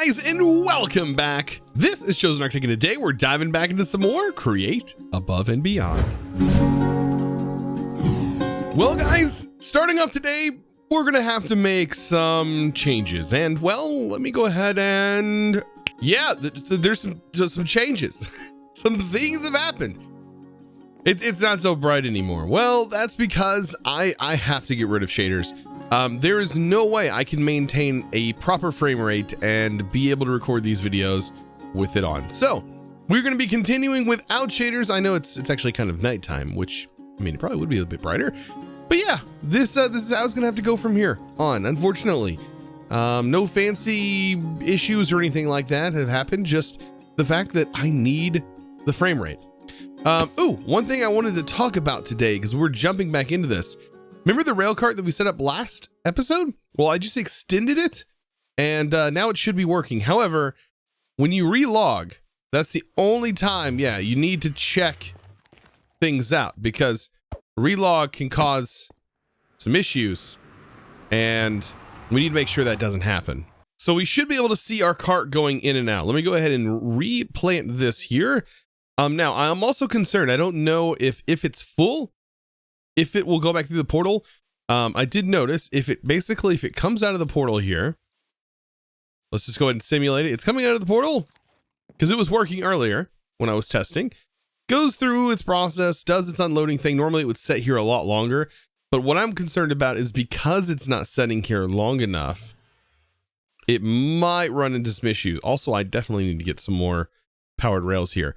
guys, and welcome back. This is ChosenArchitect, and today we're diving back into some more Create Above and Beyond. Well guys, starting off today, we're gonna have to make some changes, and well, let me go ahead and there's some changes. Some things have happened. It's not so bright anymore. Well, that's because I have to get rid of shaders. There is no way I can maintain a proper frame rate and be able to record these videos with it on. So we're going to be continuing without shaders. I know it's actually kind of nighttime, which, I mean, it probably would be a bit brighter, but yeah, this is how it's going to have to go from here on, unfortunately. No fancy issues or anything like that have happened. Just the fact that I need the frame rate. One thing I wanted to talk about today, because we're jumping back into this. Remember the rail cart that we set up last episode? Well, I just extended it, and now it should be working. However, when you relog, that's the only time, you need to check things out, because relog can cause some issues, and we need to make sure that doesn't happen. So we should be able to see our cart going in and out. Let me go ahead and replant this here. Now, I'm also concerned. I don't know if it's full, if it will go back through the portal. I did notice if it comes out of the portal here, let's just go ahead and simulate it. It's coming out of the portal because it was working earlier when I was testing. Goes through its process, does its unloading thing. Normally it would set here a lot longer, but what I'm concerned about is because it's not setting here long enough, it might run into some issues. Also, I definitely need to get some more powered rails here.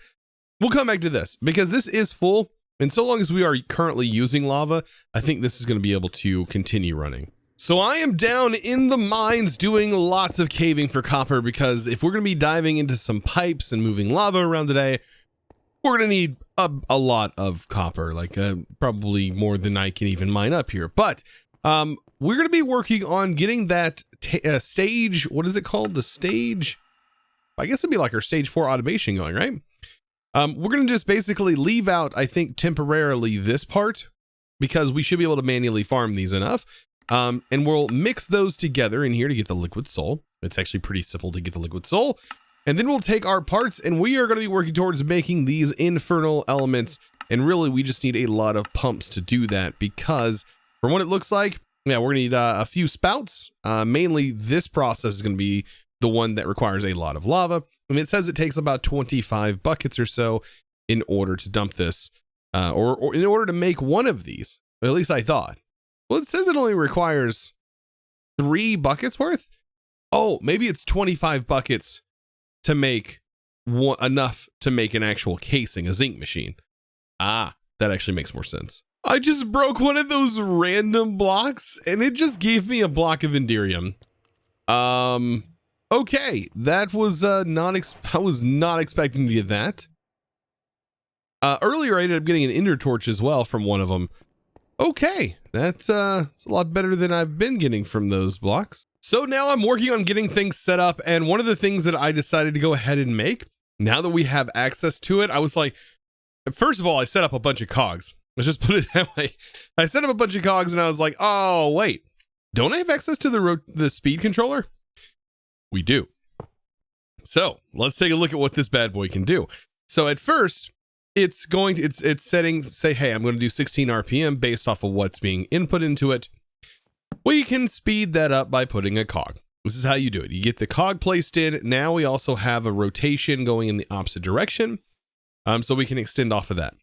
We'll come back to this because this is full. And so long as we are currently using lava, I think this is going to be able to continue running. So I am down in the mines doing lots of caving for copper, because if we're going to be diving into some pipes and moving lava around today, we're going to need a lot of copper, like probably more than I can even mine up here. But we're going to be working on getting that stage, what is it called? The stage, I guess it'd be like our stage 4 automation going, right? We're going to just basically leave out, I think, temporarily this part, because we should be able to manually farm these enough. And we'll mix those together in here to get the liquid soul. It's actually pretty simple to get the liquid soul. And then we'll take our parts, and we are going to be working towards making these infernal elements. And really, we just need a lot of pumps to do that, because from what it looks like, we're going to need a few spouts. Mainly, this process is going to be the one that requires a lot of lava. And it says it takes about 25 buckets or so in order to dump this, or in order to make one of these. At least I thought. Well, it says it only requires 3 buckets worth. Oh, maybe it's 25 buckets to make enough to make an actual casing, a zinc machine. Ah, that actually makes more sense. I just broke one of those random blocks, and it just gave me a block of Enderium. Okay, that was I was not expecting to get that. Earlier I ended up getting an ender torch as well from one of them. Okay, it's a lot better than I've been getting from those blocks. So now I'm working on getting things set up, and one of the things that I decided to go ahead and make, now that we have access to it, I was like, first of all, I set up a bunch of cogs. Let's just put it that way. I set up a bunch of cogs, and I was like, oh wait, don't I have access to the speed controller? We do. So let's take a look at what this bad boy can do. So at first, it's setting, say, hey, I'm going to do 16 RPM based off of what's being input into it. Well, you can speed that up by putting a cog. This is how you do it. You get the cog placed in. Now we also have a rotation going in the opposite direction. So we can extend off of that.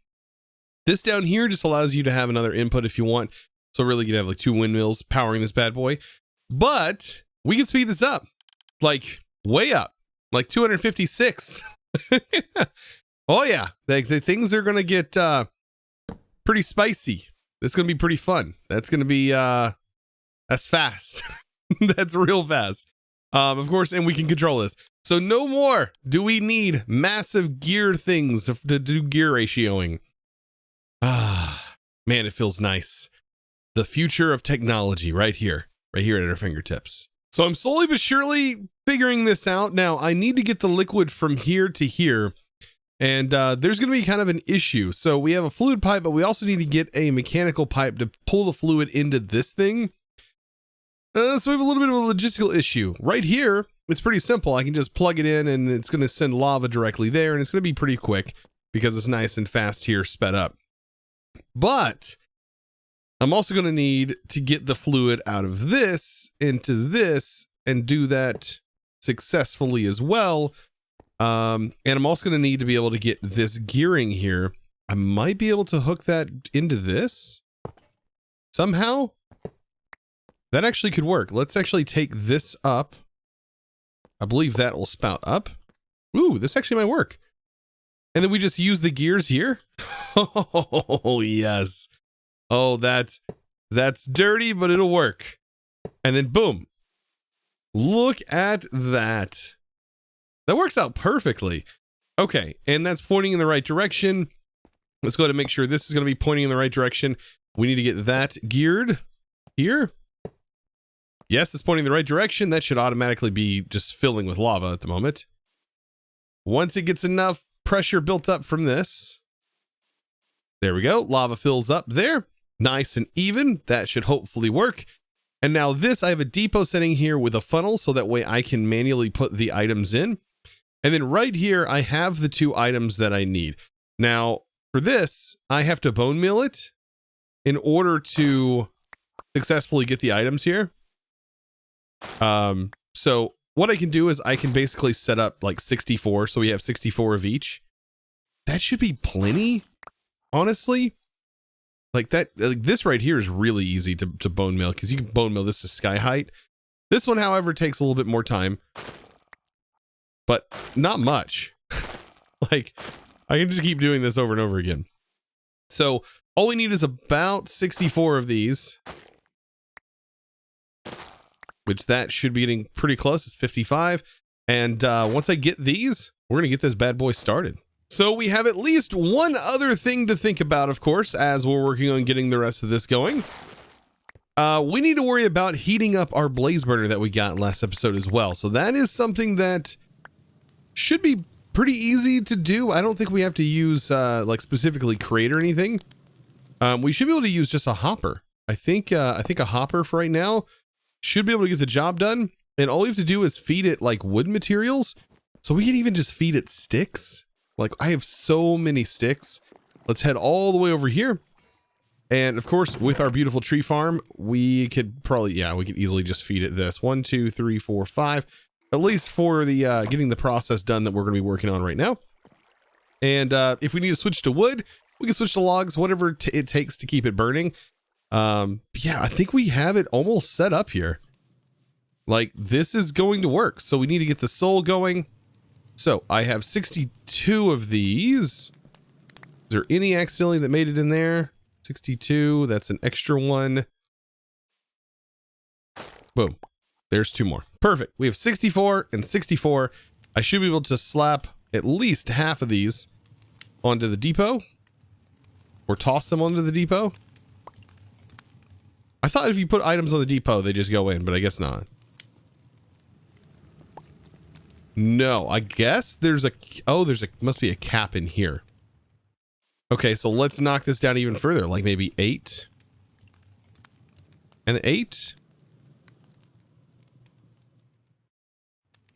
This down here just allows you to have another input if you want. So really you can have like 2 windmills powering this bad boy. But we can speed this up. Like way up, like 256. Oh yeah, the things are gonna get pretty spicy. It's gonna be pretty fun. That's gonna be that's fast. That's real fast. Of course, and we can control this. So no more do we need massive gear things to do gear ratioing. Ah, man, it feels nice. The future of technology right here at our fingertips. So I'm slowly but surely figuring this out. Now I need to get the liquid from here to here, and there's going to be kind of an issue. So we have a fluid pipe, but we also need to get a mechanical pipe to pull the fluid into this thing. So we have a little bit of a logistical issue. Right here, it's pretty simple. I can just plug it in and it's going to send lava directly there, and it's going to be pretty quick because it's nice and fast here, sped up. But I'm also going to need to get the fluid out of this into this and do that successfully as well. And I'm also going to need to be able to get this gearing here. I might be able to hook that into this somehow. That actually could work. Let's actually take this up. I believe that will spout up. Ooh, this actually might work. And then we just use the gears here. Oh, yes. Oh, that's dirty, but it'll work. And then boom. Look at that. That works out perfectly. Okay, and that's pointing in the right direction. Let's go ahead and make sure this is going to be pointing in the right direction. We need to get that geared here. Yes, it's pointing in the right direction. That should automatically be just filling with lava at the moment. Once it gets enough pressure built up from this, there we go. Lava fills up there. Nice and even. That should hopefully work. And now this, I have a depot setting here with a funnel so that way I can manually put the items in. And then right here, I have the 2 items that I need. Now, for this, I have to bone meal it in order to successfully get the items here. So what I can do is I can basically set up like 64. So we have 64 of each. That should be plenty, honestly. Like that, like this right here is really easy to bone meal because you can bone meal this to sky height. This one, however, takes a little bit more time, but not much. Like I can just keep doing this over and over again. So all we need is about 64 of these, which that should be getting pretty close. It's 55. And once I get these, we're going to get this bad boy started. So we have at least one other thing to think about, of course, as we're working on getting the rest of this going. We need to worry about heating up our blaze burner that we got last episode as well. So that is something that should be pretty easy to do. I don't think we have to use like specifically crate or anything. We should be able to use just a hopper. I think a hopper for right now should be able to get the job done. And all we have to do is feed it like wood materials. So we can even just feed it sticks. Like I have so many sticks. Let's head all the way over here. And of course, with our beautiful tree farm, we could probably, yeah, we could easily just feed it this 1, 2, 3, 4, 5, at least for the getting the process done that we're going to be working on right now. And if we need to switch to wood, we can switch to logs, whatever it takes to keep it burning. Yeah, I think we have it almost set up here. Like this is going to work. So we need to get the soul going. So I have 62 of these. Is there any accidentally that made it in there? 62, that's an extra one. Boom. There's 2 more. Perfect. We have 64 and 64. I should be able to slap at least half of these onto the depot. Or toss them onto the depot. I thought if you put items on the depot, they just go in, but I guess not. No, I guess there's must be a cap in here. Okay, so let's knock this down even further, like maybe 8. And 8.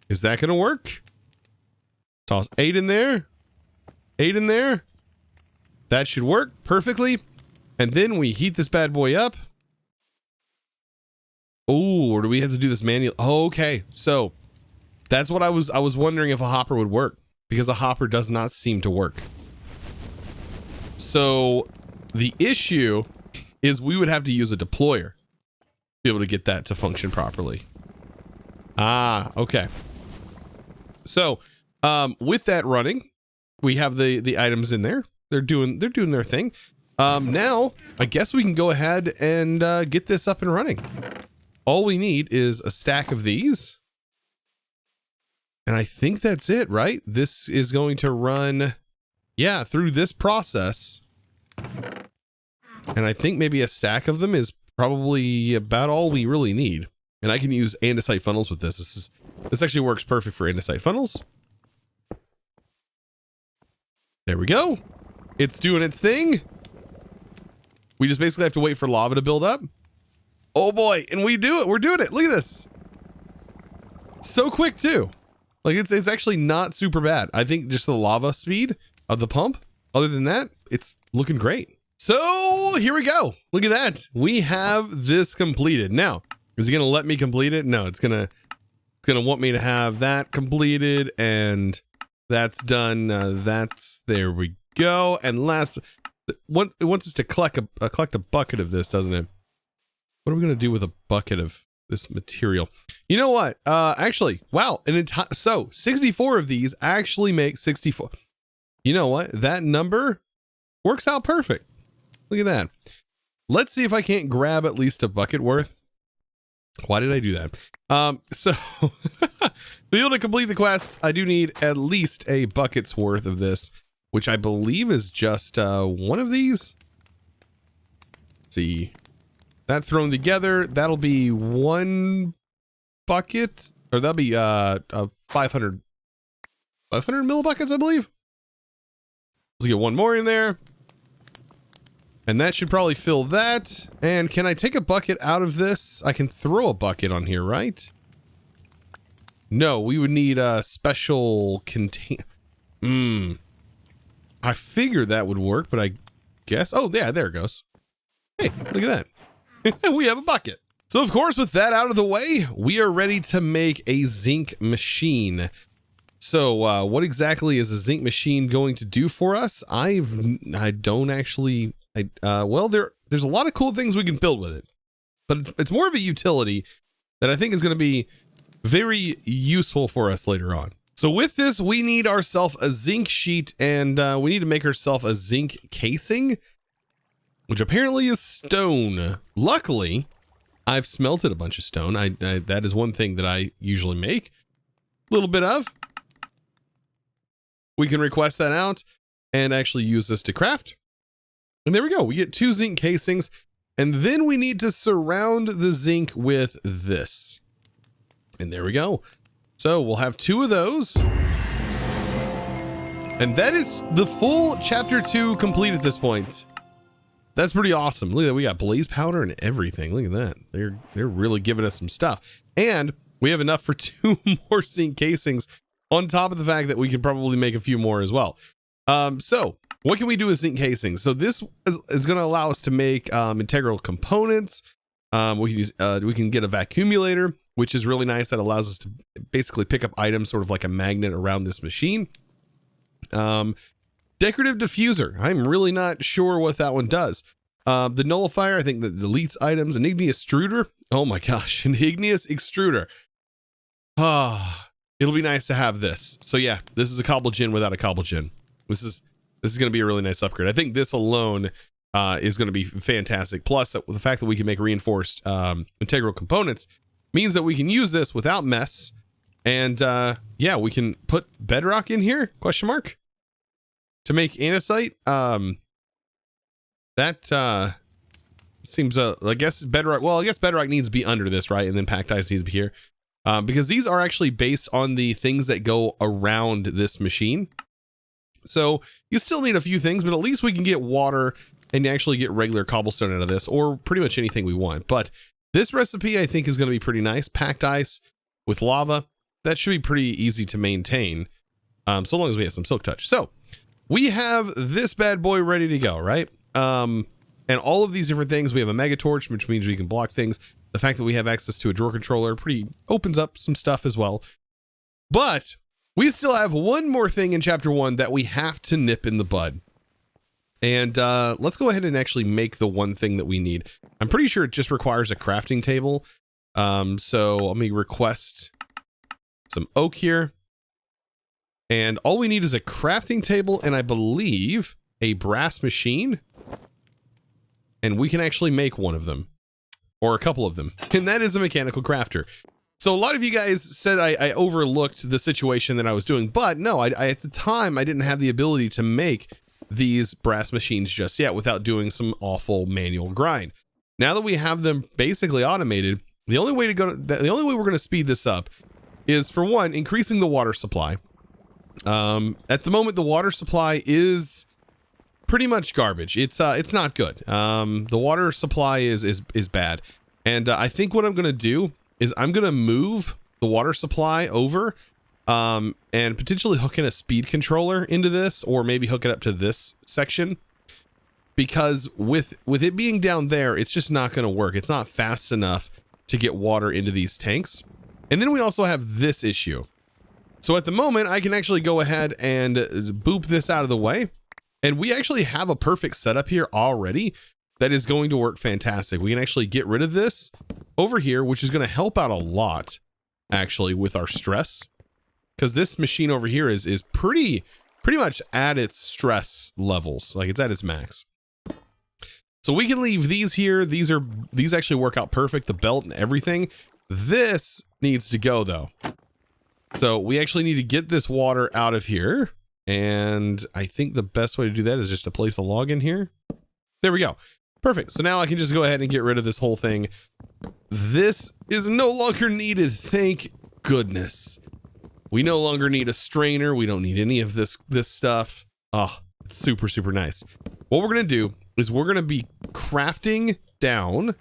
Is that gonna work? Toss 8 in there. 8 in there. That should work perfectly. And then we heat this bad boy up. Oh, or do we have to do this manually? Oh, okay, so that's what I was wondering if a hopper would work, because a hopper does not seem to work. So the issue is we would have to use a deployer to be able to get that to function properly. Ah, okay. So with that running, we have the items in there. They're doing their thing. Now I guess we can go ahead and get this up and running. All we need is a stack of these. And I think that's it, right? This is going to run, yeah, through this process. And I think maybe a stack of them is probably about all we really need. And I can use andesite funnels with this. This actually works perfect for andesite funnels. There we go. It's doing its thing. We just basically have to wait for lava to build up. Oh boy, and we do it. We're doing it. Look at this. it's so quick too. Like it's actually not super bad. I think just the lava speed of the pump. Other than that, it's looking great. So here we go. Look at that. We have this completed. Now, is it gonna let me complete it? No, it's gonna want me to have that completed, and that's done. There we go. And last, it wants us to collect a bucket of this, doesn't it? What are we gonna do with a bucket of this material? You know what? Actually, wow. So 64 of these actually make 64. You know what? That number works out perfect. Look at that. Let's see if I can't grab at least a bucket worth. Why did I do that? So to be able to complete the quest, I do need at least a bucket's worth of this, which I believe is just one of these. Let's see. That thrown together, that'll be one bucket, or that'll be 500 millibuckets, I believe. Let's get one more in there. And that should probably fill that. And can I take a bucket out of this? I can throw a bucket on here, right? No, we would need a special container. I figured that would work, but I guess... Oh, yeah, there it goes. Hey, look at that. We have a bucket. So, of course, with that out of the way, we are ready to make a zinc machine. So, what exactly is a zinc machine going to do for us? I don't actually... well, there's a lot of cool things we can build with it, but it's more of a utility that I think is going to be very useful for us later on. So with this, we need ourselves a zinc sheet, and we need to make ourselves a zinc casing, which apparently is stone. Luckily, I've smelted a bunch of stone. That is one thing that I usually make a little bit of. We can request that out and actually use this to craft. And there we go. We get 2 zinc casings, and then we need to surround the zinc with this. And there we go. So we'll have 2 of those. And that is the full chapter 2 complete at this point. That's pretty awesome. Look at that. We got blaze powder and everything. Look at that. They're really giving us some stuff. And we have enough for 2 more zinc casings, on top of the fact that we can probably make a few more as well. So what can we do with zinc casings? So this is going to allow us to make integral components. We can get a vacuumulator, which is really nice. That allows us to basically pick up items sort of like a magnet around this machine. Decorative diffuser. I'm really not sure what that one does. The nullifier, I think that deletes items. An igneous extruder. Oh my gosh, an igneous extruder. It'll be nice to have this. So yeah, this is a cobble gin without a cobble gin. This is going to be a really nice upgrade. I think this alone is going to be fantastic. Plus, the fact that we can make reinforced integral components means that we can use this without mess. And yeah, we can put bedrock in here, question mark, to make andesite. That seems, I guess bedrock, well, I guess bedrock needs to be under this, right? And then packed ice needs to be here. Because these are actually based on the things that go around this machine. So you still need a few things, but at least we can get water and actually get regular cobblestone out of this, or pretty much anything we want. But this recipe, I think, is going to be pretty nice. Packed ice with lava. That should be pretty easy to maintain, so long as we have some silk touch. So we have this bad boy ready to go, right? And all of these different things. We have a mega torch, which means we can block things. The fact that we have access to a drawer controller opens up some stuff as well. But we still have one more thing in chapter 1 that we have to nip in the bud. And let's go ahead and actually make the one thing that we need. I'm pretty sure it just requires a crafting table. So let me request some oak here. And all we need is a crafting table and I believe a brass machine. And we can actually make one of them. Or a couple of them. And that is a mechanical crafter. So a lot of you guys said I overlooked the situation that I was doing, but no, I at the time I didn't have the ability to make these brass machines just yet without doing some awful manual grind. Now that we have them basically automated, the only way we're going to speed this up is, for one, increasing the water supply. At the moment, the water supply is pretty much garbage. It's not good. The water supply is bad. And I think what I'm going to do is I'm going to move the water supply over, and potentially hook in a speed controller into this, or maybe hook it up to this section, because with it being down there, it's just not going to work. It's not fast enough to get water into these tanks. And then we also have this issue. So at the moment, I can actually go ahead and boop this out of the way, and we actually have a perfect setup here already that is going to work fantastic. We can actually get rid of this over here, which is going to help out a lot actually with our stress, because this machine over here is pretty much at its stress levels. Like, it's at its max. So we can leave these here. These actually work out perfect, the belt and everything. This needs to go though. So we actually need to get this water out of here. And I think the best way to do that is just to place a log in here. There we go. Perfect. So now I can just go ahead and get rid of this whole thing. This is no longer needed. Thank goodness. We no longer need a strainer. We don't need any of this stuff. Oh, it's super, super nice. What we're going to do is we're going to be crafting down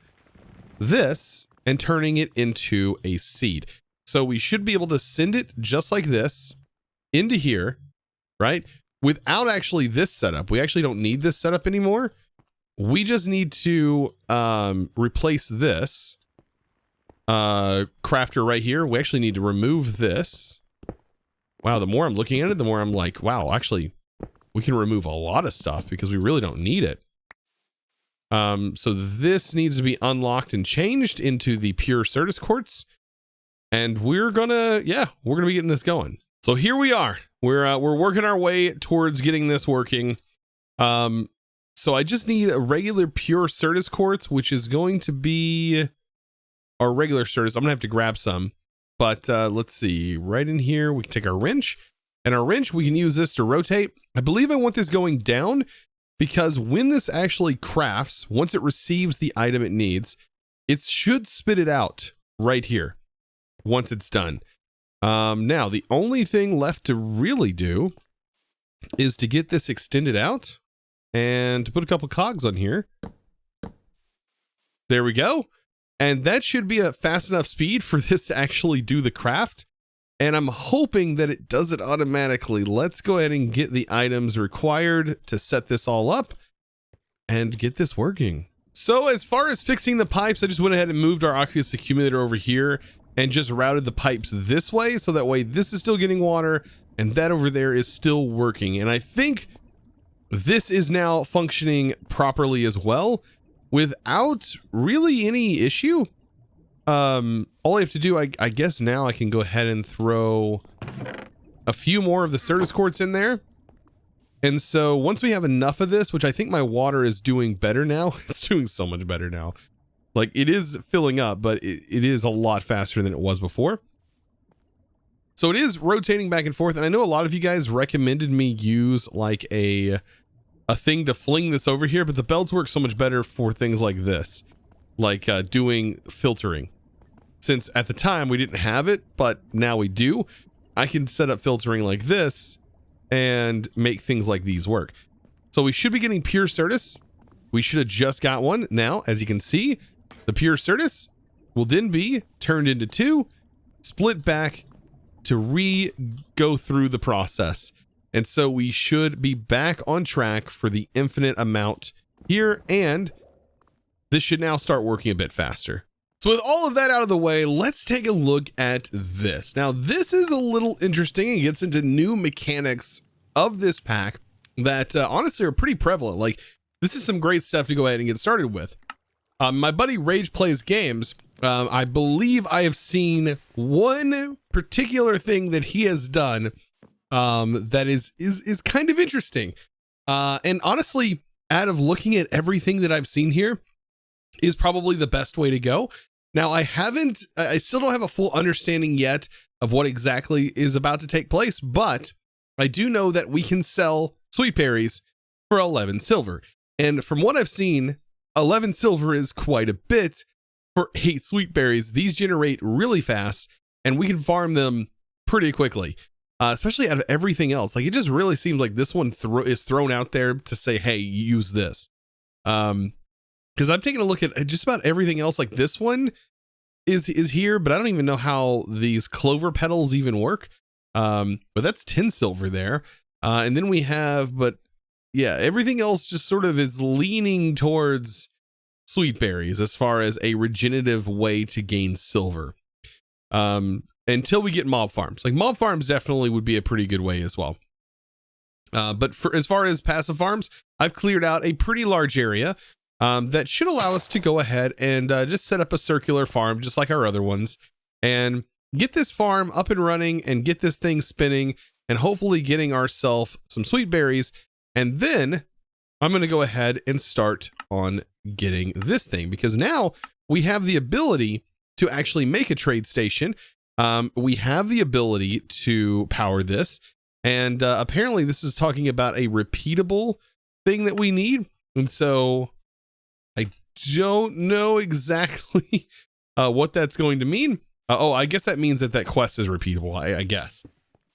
this and turning it into a seed. So we should be able to send it just like this into here, right? Without actually this setup. We actually don't need this setup anymore. We just need to replace this crafter right here. We actually need to remove this. Wow, the more I'm looking at it, the more I'm like, wow, actually, we can remove a lot of stuff because we really don't need it. So this needs to be unlocked and changed into the pure Certus quartz. And we're gonna be getting this going. So here we are. We're working our way towards getting this working. So I just need a regular pure Certus quartz, which is going to be our regular Certus. I'm gonna have to grab some, but let's see. Right in here, we can take our wrench, and our wrench, we can use this to rotate. I believe I want this going down because when this actually crafts, once it receives the item it needs, it should spit it out right here once it's done. Now, the only thing left to really do is to get this extended out and to put a couple cogs on here. There we go. And that should be a fast enough speed for this to actually do the craft. And I'm hoping that it does it automatically. Let's go ahead and get the items required to set this all up and get this working. So as far as fixing the pipes, I just went ahead and moved our aqueous accumulator over here and just routed the pipes this way. So that way this is still getting water and that over there is still working. And I think this is now functioning properly as well without really any issue. All I have to do, I guess now I can go ahead and throw a few more of the Certus quartz in there. And so once we have enough of this, which I think my water is doing better now, it's doing so much better now. Like, it is filling up, but it is a lot faster than it was before. So it is rotating back and forth. And I know a lot of you guys recommended me use like a thing to fling this over here, but the belts work so much better for things like this, like doing filtering. Since at the time we didn't have it, but now we do, I can set up filtering like this and make things like these work. So we should be getting pure Certus. We should have just got one. Now, as you can see, the pure Certus will then be turned into two, split back to go through the process. And so we should be back on track for the infinite amount here, and this should now start working a bit faster. So with all of that out of the way, let's take a look at this. Now, this is a little interesting. It gets into new mechanics of this pack that honestly are pretty prevalent. Like, this is some great stuff to go ahead and get started with. My buddy Rage Plays Games, I believe I have seen one particular thing that he has done that is kind of interesting. And honestly, out of looking at everything that I've seen here, is probably the best way to go. Now, I still don't have a full understanding yet of what exactly is about to take place, but I do know that we can sell sweet berries for 11 silver. And from what I've seen, 11 silver is quite a bit for 8 sweet berries. These generate really fast and we can farm them pretty quickly, especially out of everything else. Like, it just really seems like this one is thrown out there to say, hey, use this. Because I'm taking a look at just about everything else. Like, this one is here, but I don't even know how these clover petals even work. But that's 10 silver there. And then we have, but yeah, everything else just sort of is leaning towards sweet berries as far as a regenerative way to gain silver. Until we get mob farms. Like mob farms definitely would be a pretty good way as well. But for as far as passive farms, I've cleared out a pretty large area that should allow us to go ahead and just set up a circular farm just like our other ones and get this farm up and running and get this thing spinning and hopefully getting ourselves some sweet berries. And then I'm going to go ahead and start on getting this thing, because now we have the ability to actually make a trade station. We have the ability to power this. And apparently this is talking about a repeatable thing that we need. And so I don't know exactly what that's going to mean. Oh, I guess that means that that quest is repeatable, I guess.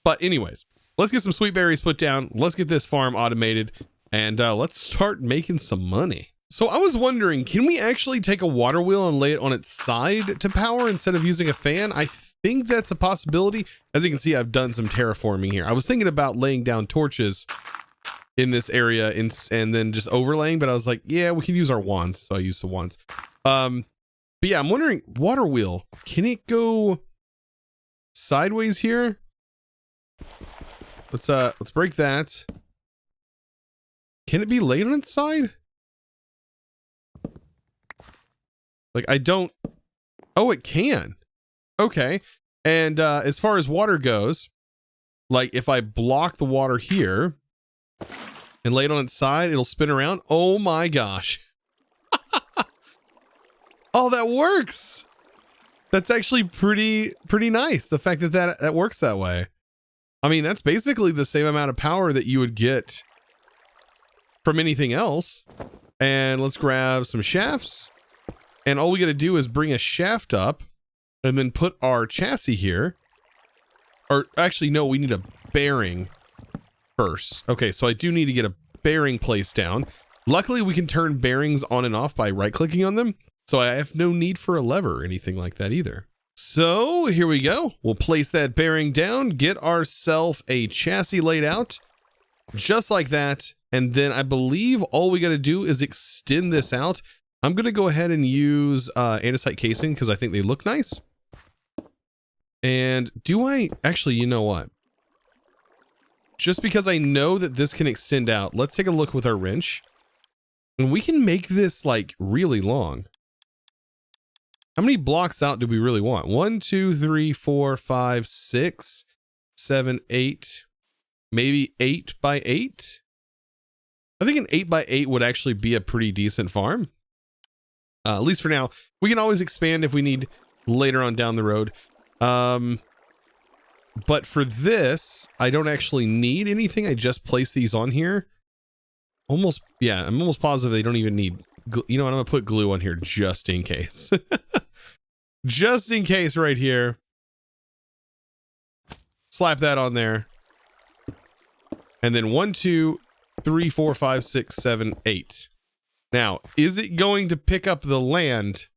But anyways, let's get some sweet berries put down. Let's get this farm automated and let's start making some money. So I was wondering, can we actually take a water wheel and lay it on its side to power instead of using a fan? I think that's a possibility. As you can see, I've done some terraforming here. I was thinking about laying down torches in this area and then just overlaying, but I was like, yeah, we can use our wands. So I used the wands. But yeah, I'm wondering, water wheel, can it go sideways here? Let's break that. Can it be laid on its side? Like I don't, oh, it can. Okay. And as far as water goes, like if I block the water here and lay it on its side, it'll spin around. Oh my gosh. Oh, that works. That's actually pretty nice. The fact that that works that way. I mean, that's basically the same amount of power that you would get from anything else. And let's grab some shafts. And all we got to do is bring a shaft up and then put our chassis here. Or actually, no, we need a bearing first. Okay, so I do need to get a bearing placed down. Luckily, we can turn bearings on and off by right-clicking on them. So I have no need for a lever or anything like that either. So here we go. We'll place that bearing down, get ourselves a chassis laid out just like that. And then I believe all we got to do is extend this out. I'm going to go ahead and use andesite casing because I think they look nice. And do I actually, you know what? Just because I know that this can extend out, let's take a look with our wrench. And we can make this like really long. How many blocks out do we really want? 1, 2, 3, 4, 5, 6, 7, 8, maybe 8 by 8. I think an 8 by 8 would actually be a pretty decent farm. At least for now. We can always expand if we need later on down the road. But for this, I don't actually need anything. I just place these on here. Almost, yeah, I'm almost positive they don't even need, you know what, I'm gonna put glue on here just in case. Just in case right here. Slap that on there. And then 1, 2, 3, 4, 5, 6, 7, 8. Now, is it going to pick up the land?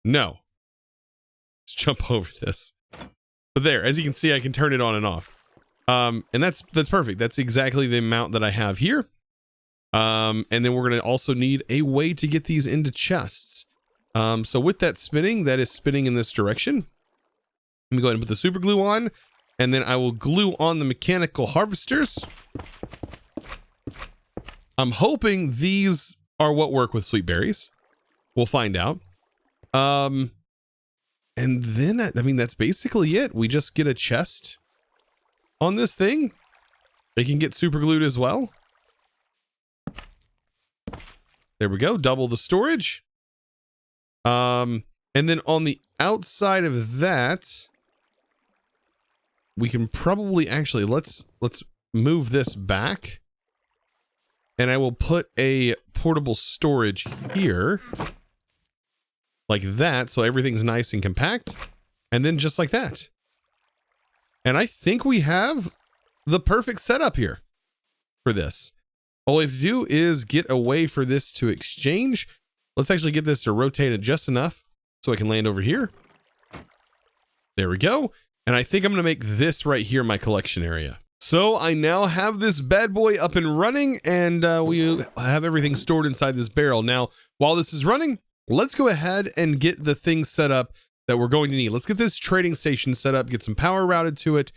No. Let's jump over this. But there, as you can see, I can turn it on and off. And that's perfect. That's exactly the amount that I have here. And then we're going to also need a way to get these into chests. So with that spinning, that is spinning in this direction. Let me go ahead and put the super glue on, and then I will glue on the mechanical harvesters. I'm hoping these are what work with sweet berries. We'll find out. And then, I mean, that's basically it. We just get a chest on this thing. They can get super glued as well. There we go. Double the storage. And then on the outside of that, we can probably actually, let's move this back. And I will put a portable storage here. Like that, so everything's nice and compact. And then just like that. And I think we have the perfect setup here for this. All we have to do is get a way for this to exchange. Let's actually get this to rotate it just enough. so I can land over here. There we go. And I think I'm going to make this right here my collection area. So I now have this bad boy up and running, and we have everything stored inside this barrel. Now, while this is running, let's go ahead and get the things set up that we're going to need. Let's get this trading station set up, get some power routed to it,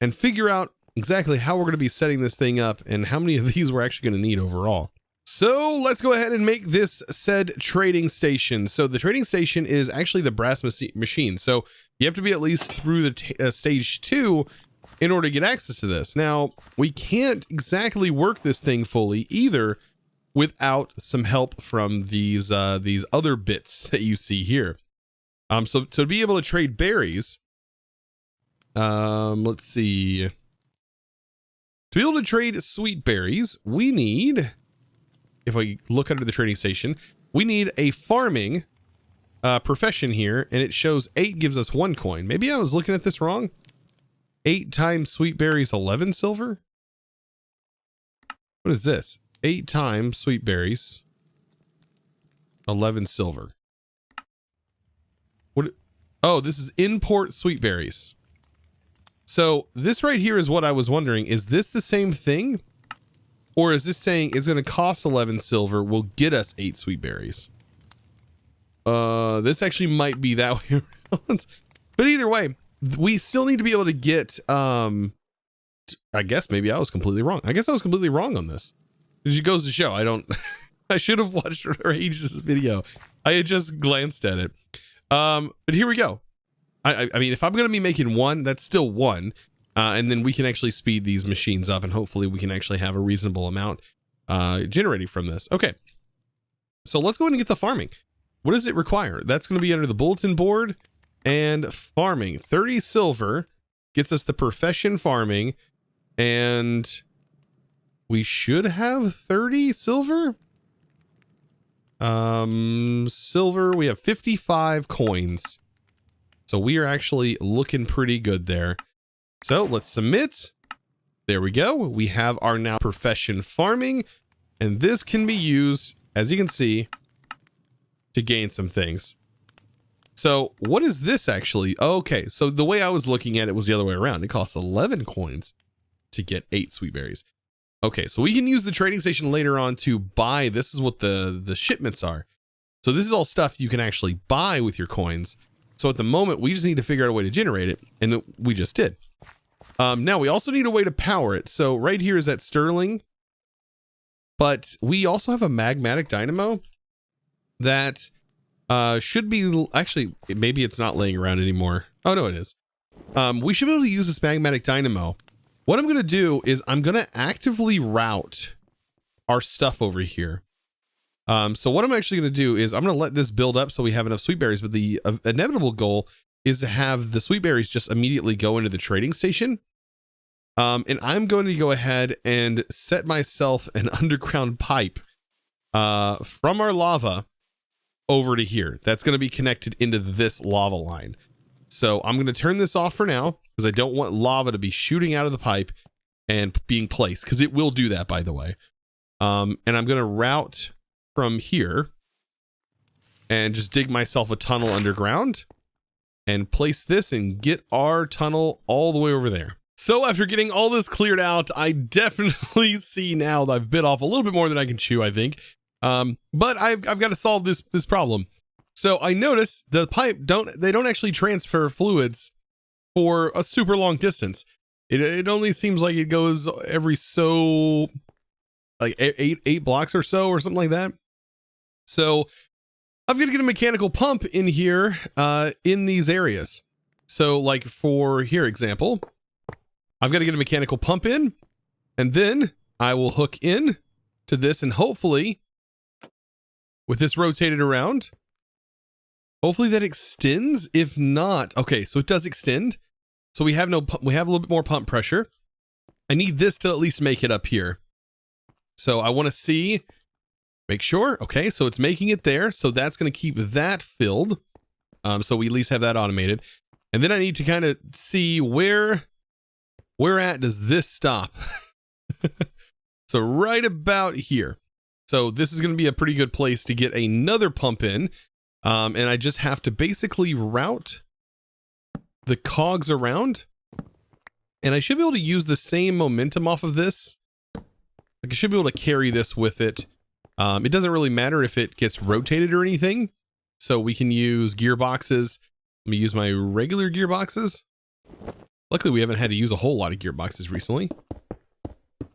and figure out exactly how we're going to be setting this thing up and how many of these we're actually going to need overall. So let's go ahead and make this said trading station. So the trading station is actually the brass machine. So you have to be at least through the stage 2 in order to get access to this. Now, we can't exactly work this thing fully either without some help from these other bits that you see here. So to be able to trade berries, let's see. To be able to trade sweet berries, we need, if I look under the trading station, we need a farming profession here, and it shows 8 gives us 1 coin. Maybe I was looking at this wrong. 8 times sweet berries, 11 silver? What is this? 8 times sweet berries, 11 silver. What? Oh, this is import sweet berries. So this right here is what I was wondering. Is this the same thing? Or is this saying it's going to cost 11 silver, will get us 8 sweet berries? This actually might be that way around. But either way, we still need to be able to get, I guess maybe I was completely wrong. I guess I was completely wrong on this. It just goes to show, I should have watched Rage's video. I had just glanced at it. But here we go. I mean, if I'm going to be making 1, that's still 1. And then we can actually speed these machines up, and hopefully we can actually have a reasonable amount generated from this. Okay. So let's go ahead and get the farming. What does it require? That's going to be under the bulletin board and farming. 30 silver gets us the profession farming, and we should have 30 silver. Silver, we have 55 coins. So we are actually looking pretty good there. So let's submit. There we go. We have our now profession farming, and this can be used, as you can see, to gain some things. So what is this actually? Okay, so the way I was looking at it was the other way around. It costs 11 coins to get 8 sweet berries. Okay, so we can use the trading station later on to buy. This is what the shipments are. So this is all stuff you can actually buy with your coins. So at the moment, we just need to figure out a way to generate it, and we just did. Now we also need a way to power it. So right here is that Sterling, but we also have a magmatic dynamo that should be, actually, maybe it's not laying around anymore. Oh no, it is. We should be able to use this magmatic dynamo. What I'm going to do is I'm going to actively route our stuff over here. So what I'm actually going to do is I'm going to let this build up so we have enough sweet berries, but the inevitable goal is to have the sweet berries just immediately go into the trading station. And I'm going to go ahead and set myself an underground pipe from our lava over to here. That's going to be connected into this lava line. So I'm going to turn this off for now because I don't want lava to be shooting out of the pipe and being placed, because it will do that, by the way. And I'm going to route from here and just dig myself a tunnel underground and place this and get our tunnel all the way over there. So after getting all this cleared out, I definitely see now that I've bit off a little bit more than I can chew, I think. But I've got to solve this problem. So I noticed the pipe they don't actually transfer fluids for a super long distance. It only seems like it goes every so like eight blocks or so or something like that. So I'm gonna get a mechanical pump in here in these areas. So like for here example, I've got to get a mechanical pump in, and then I will hook in to this, and hopefully with this rotated around, hopefully that extends. If not, okay, so it does extend. So we have we have a little bit more pump pressure. I need this to at least make it up here. So I want to see, make sure. Okay, so it's making it there. So that's going to keep that filled. So we at least have that automated. And then I need to kind of see where at does this stop? So right about here. So this is going to be a pretty good place to get another pump in. And I just have to basically route the cogs around, and I should be able to use the same momentum off of this. Like I should be able to carry this with it. It doesn't really matter if it gets rotated or anything. So we can use gearboxes. Let me use my regular gearboxes. Luckily, we haven't had to use a whole lot of gearboxes recently. But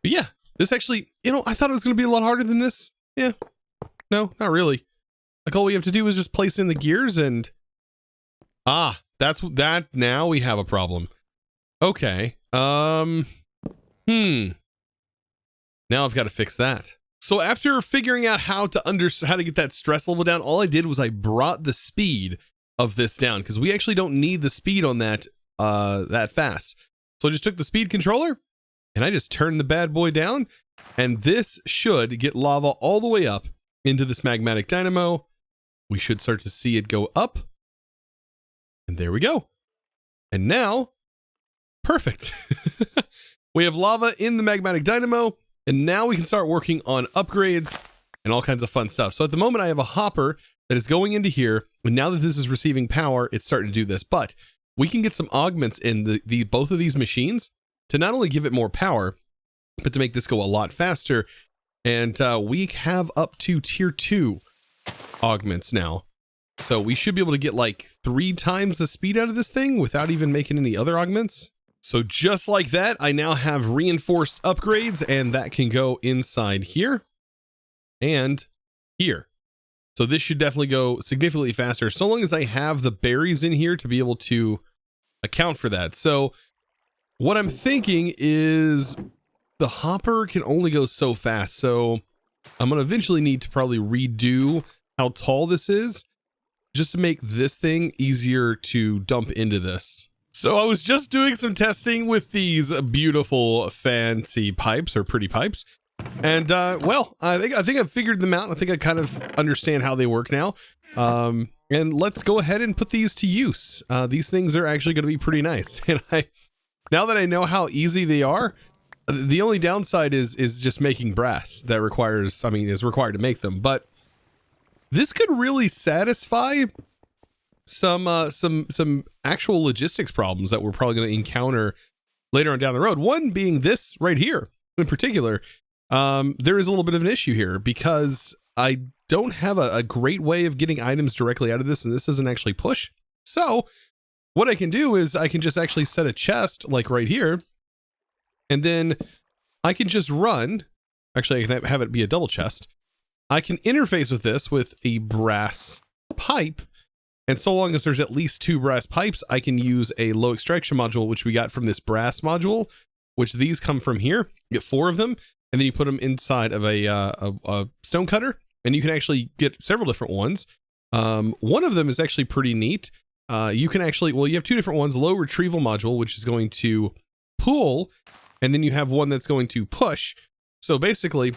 yeah, this actually, you know, I thought it was going to be a lot harder than this. Yeah, no, not really. Like all we have to do is just place in the gears and... Ah, that's that. Now we have a problem. Okay. Now I've got to fix that. So after figuring out how to get that stress level down, all I did was I brought the speed of this down because we actually don't need the speed on that that fast. So I just took the speed controller and I just turned the bad boy down, and this should get lava all the way up into this magmatic dynamo. We should start to see it go up, and there we go. And now, perfect. We have lava in the magmatic dynamo. And now we can start working on upgrades and all kinds of fun stuff. So at the moment, I have a hopper that is going into here. And now that this is receiving power, it's starting to do this. But we can get some augments in both of these machines to not only give it more power, but to make this go a lot faster. And we have up to tier 2 augments now. So we should be able to get like 3 times the speed out of this thing without even making any other augments. So just like that, I now have reinforced upgrades, and that can go inside here and here. So this should definitely go significantly faster, so long as I have the berries in here to be able to account for that. So what I'm thinking is the hopper can only go so fast. So I'm going to eventually need to probably redo how tall this is just to make this thing easier to dump into this. So I was just doing some testing with these beautiful fancy pipes, or pretty pipes. And well, I think I've figured them out. I think I kind of understand how they work now. And let's go ahead and put these to use. These things are actually going to be pretty nice. And now that I know how easy they are, the only downside is just making brass that is required to make them. But this could really satisfy some actual logistics problems that we're probably going to encounter later on down the road. One being this right here in particular. There is a little bit of an issue here because I don't have a great way of getting items directly out of this, and this doesn't actually push. So what I can do is I can just actually set a chest like right here, and then I can just run. Actually, I can have it be a double chest. I can interface with this with a brass pipe. And so long as there's at least 2 brass pipes, I can use a low extraction module, which we got from this brass module, which these come from here. You get 4 of them, and then you put them inside of a stone cutter, and you can actually get several different ones. One of them is actually pretty neat. You can actually, well, you have 2 different ones, low retrieval module, which is going to pull, and then you have one that's going to push. So basically,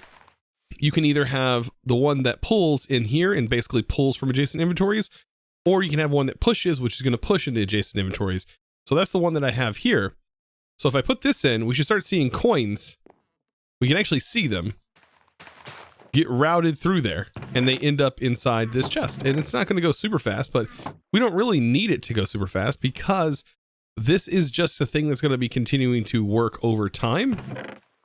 you can either have the one that pulls in here and basically pulls from adjacent inventories, or you can have one that pushes, which is going to push into adjacent inventories. So that's the one that I have here. So if I put this in, we should start seeing coins. We can actually see them get routed through there, and they end up inside this chest. And it's not going to go super fast, but we don't really need it to go super fast because this is just a thing that's going to be continuing to work over time.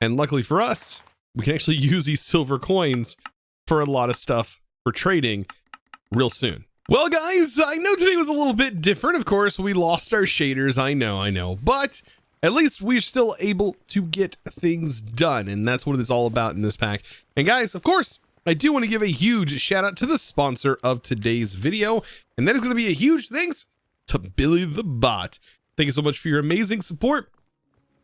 And luckily for us, we can actually use these silver coins for a lot of stuff for trading real soon. Well, guys, I know today was a little bit different. Of course, we lost our shaders. I know. But at least we're still able to get things done. And that's what it's all about in this pack. And guys, of course, I do want to give a huge shout out to the sponsor of today's video. And that is going to be a huge thanks to Billy the Bot. Thank you so much for your amazing support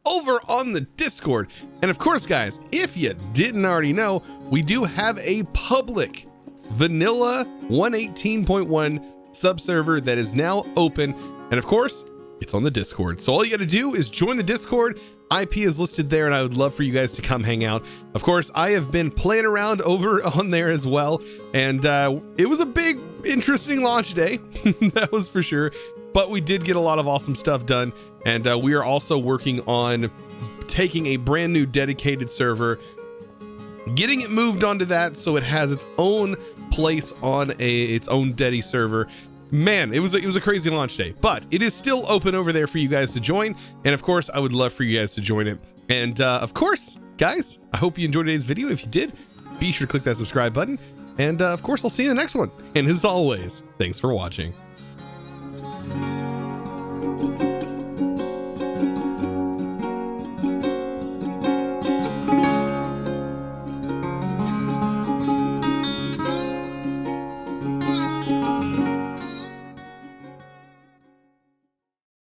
over on the Discord. And of course, guys, if you didn't already know, we do have a public vanilla 118.1 subserver that is now open, and of course it's on the Discord. So all you got to do is join the Discord. IP is listed there, and I would love for you guys to come hang out. Of course, I have been playing around over on there as well, and it was a big interesting launch day. That was for sure, but we did get a lot of awesome stuff done, and we are also working on taking a brand new dedicated server getting it moved onto that so it has its own place on its own Dedi server. Man, it was a crazy launch day, but it is still open over there for you guys to join. And of course, I would love for you guys to join it. And of course, guys, I hope you enjoyed today's video. If you did, be sure to click that subscribe button. And of course, I'll see you in the next one. And as always, thanks for watching.